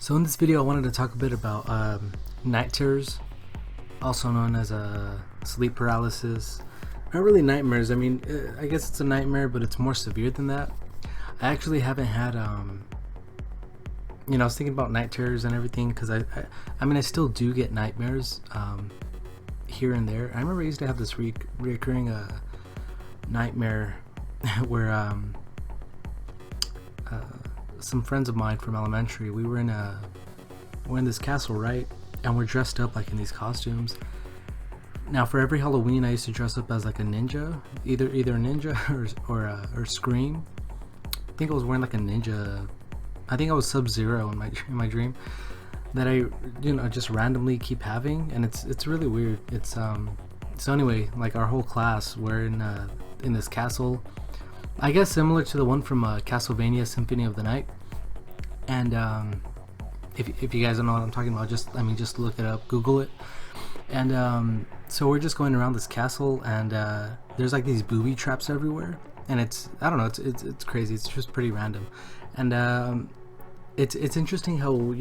So in this video I wanted to talk a bit about night terrors, also known as sleep paralysis. Not really nightmares, I mean, I guess it's a nightmare, but it's more severe than that. I actually haven't had, I was thinking about night terrors and everything because I mean, I still do get nightmares here and there. I remember I used to have this recurring nightmare where some friends of mine from elementary, we're in this castle, right? And we're dressed up like in these costumes. Now, for every Halloween, I used to dress up as like a ninja, either a ninja or Scream. I think I was wearing like a ninja. I think I was Sub-Zero in my dream that I just randomly keep having, and it's really weird. It's so anyway, like our whole class, we're in this castle. I guess similar to the one from Castlevania Symphony of the Night. And if you guys don't know what I'm talking about, just look it up, Google it. And so we're just going around this castle, and there's like these booby traps everywhere, and I don't know, it's crazy. It's just pretty random, and it's interesting how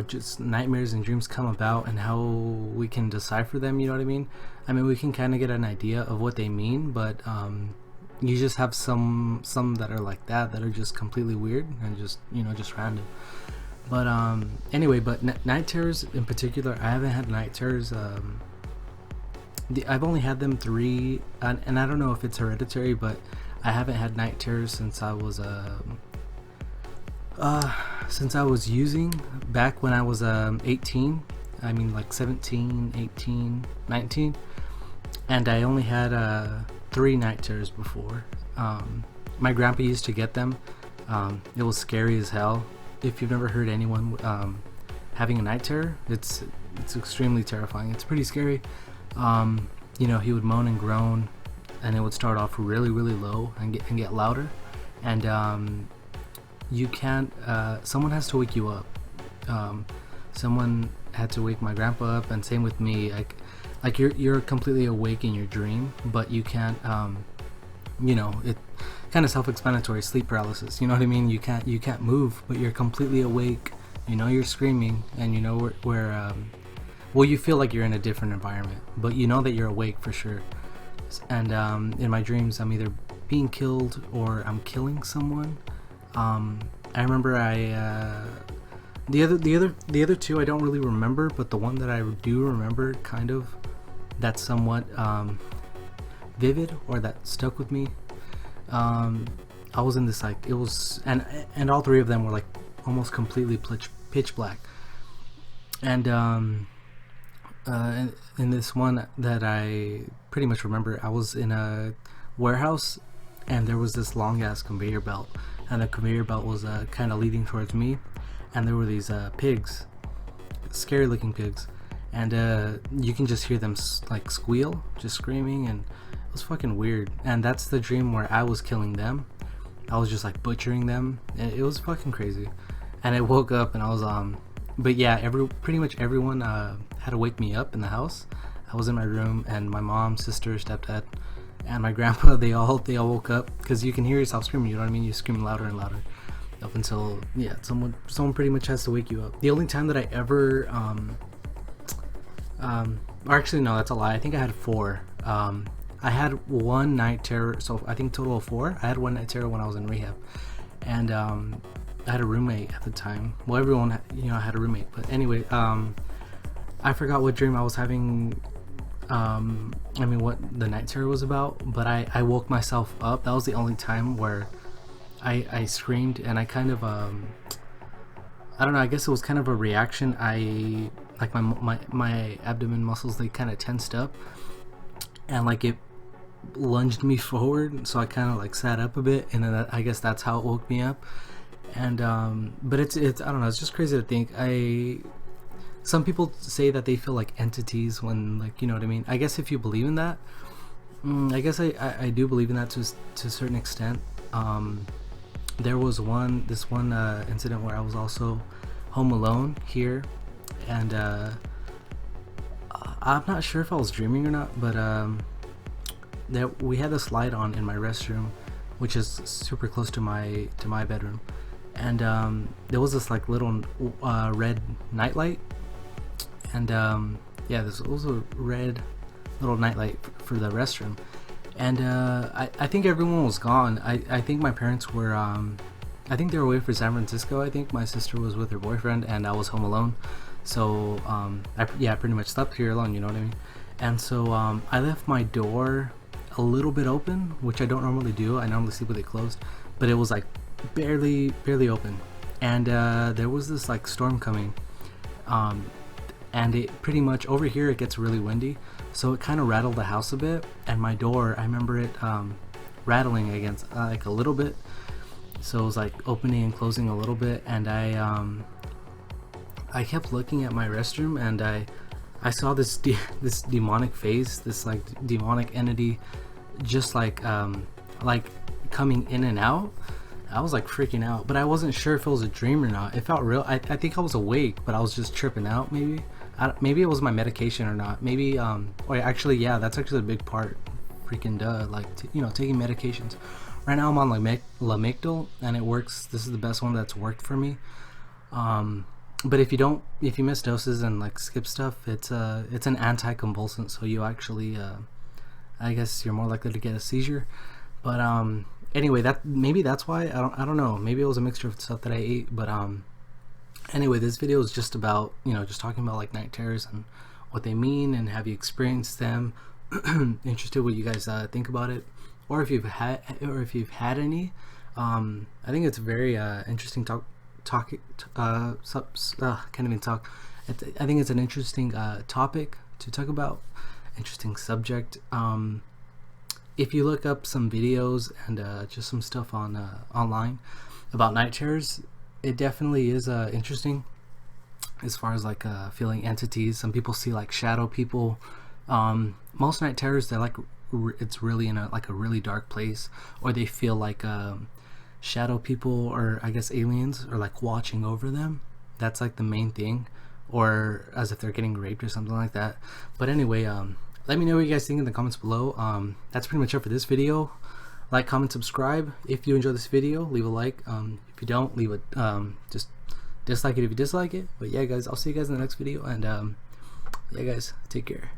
just nightmares and dreams come about and how we can decipher them. You know what I mean? I mean, we can kind of get an idea of what they mean, but you just have some that are like that are just completely weird and just random. But anyway, but night terrors in particular, I haven't had night terrors. I've only had them 3, and I don't know if it's hereditary, but I haven't had night terrors since I was using back when I was 18. I mean, like 17, 18, 19, and I only had 3 night terrors before. My grandpa used to get them. It was scary as hell. If you've never heard anyone having a night terror, it's extremely terrifying. It's pretty scary. He would moan and groan, and it would start off really, really low and get louder, and you can't. Someone has to wake you up. Someone had to wake my grandpa up, and same with me. Like you're completely awake in your dream, but you can't. It kind of self-explanatory. Sleep paralysis. You know what I mean? You can't move, but you're completely awake. You're screaming, and well, you feel like you're in a different environment, but you know that you're awake for sure. And in my dreams, I'm either being killed or I'm killing someone. I remember the other 2 I don't really remember, but the one that I do remember, kind of, that's somewhat vivid or that stuck with me. I was in this, like, it was, and all 3 of them were like almost completely pitch black. And in this one that I pretty much remember, I was in a warehouse, and there was this long ass conveyor belt, and the conveyor belt was kind of leading towards me, and there were these pigs, scary looking pigs, and you can just hear them like squeal, just screaming, and it was fucking weird. And that's the dream where I was killing them. I was just like butchering them, and it was fucking crazy. And I woke up, and I was but yeah, pretty much everyone had to wake me up in the house. I was in my room, and my mom, sister, stepdad, and my grandpa, they all woke up, because you can hear yourself screaming, you know what I mean? You scream louder and louder up until, someone pretty much has to wake you up. The only time that I ever or actually no, that's a lie. I think I had 4. I had 1 night terror, so I think total of 4. I had 1 night terror when I was in rehab, and I had a roommate at the time. Well, everyone had a roommate, but anyway, I forgot what dream I was having. What the night terror was about, but I woke myself up. That was the only time where I screamed, and I kind of I don't know, I guess it was kind of a reaction. I like my abdomen muscles, they kind of tensed up, and like it lunged me forward, so I kind of like sat up a bit, and then I guess that's how it woke me up. And but it's I don't know, it's just crazy to think. Some people say that they feel like entities when, like, you know what I mean? I guess if you believe in that, I guess I do believe in that to a certain extent. There was this one incident where I was also home alone here, and I'm not sure if I was dreaming or not, but we had a slide on in my restroom, which is super close to my bedroom, and there was this like little red nightlight, and yeah, this was a red little nightlight for the restroom, and I think everyone was gone. I think my parents were I think they were away for San Francisco. I think my sister was with her boyfriend, and I was home alone. So I pretty much slept here alone. You know what I mean? And so I left my door a little bit open, which I don't normally do. I normally sleep with it closed, but it was like barely open. And there was this like storm coming, and it pretty much over here it gets really windy, so it kind of rattled the house a bit. And my door, I remember it rattling against like a little bit. So it was like opening and closing a little bit, and I kept looking at my restroom, and I saw this this demonic face, this like demonic entity, just like coming in and out. I was like freaking out, but I wasn't sure if it was a dream or not. It felt real. I think I was awake, but I was just tripping out. Maybe it was my medication or not. Maybe or actually, yeah, that's actually a big part. Freaking duh, like you know, taking medications. Right now I'm on like Lamictal, and it works. This is the best one that's worked for me. But if you miss doses and like skip stuff, it's an anticonvulsant, so you actually I guess you're more likely to get a seizure. But anyway, maybe that's why. I don't know. Maybe it was a mixture of stuff that I ate. But anyway, this video is just about, you know, just talking about like night terrors and what they mean, and have you experienced them. Interested what you guys think about it, or if you've had any. I think it's a very interesting can't even talk. I think it's an interesting topic to talk about, interesting subject. If you look up some videos and just some stuff on online about night terrors, it definitely is interesting as far as like feeling entities. Some people see like shadow people. Most night terrors, they're like it's really in a really dark place, or they feel like shadow people, or I guess aliens, are like watching over them. That's like the main thing, or as if they're getting raped or something like that. But anyway, let me know what you guys think in the comments below. That's pretty much it for this video. Like, comment, subscribe if you enjoy this video. Leave a like. If you don't, leave a just dislike it if you dislike it. But yeah, guys, I'll see you guys in the next video, and yeah, guys, take care.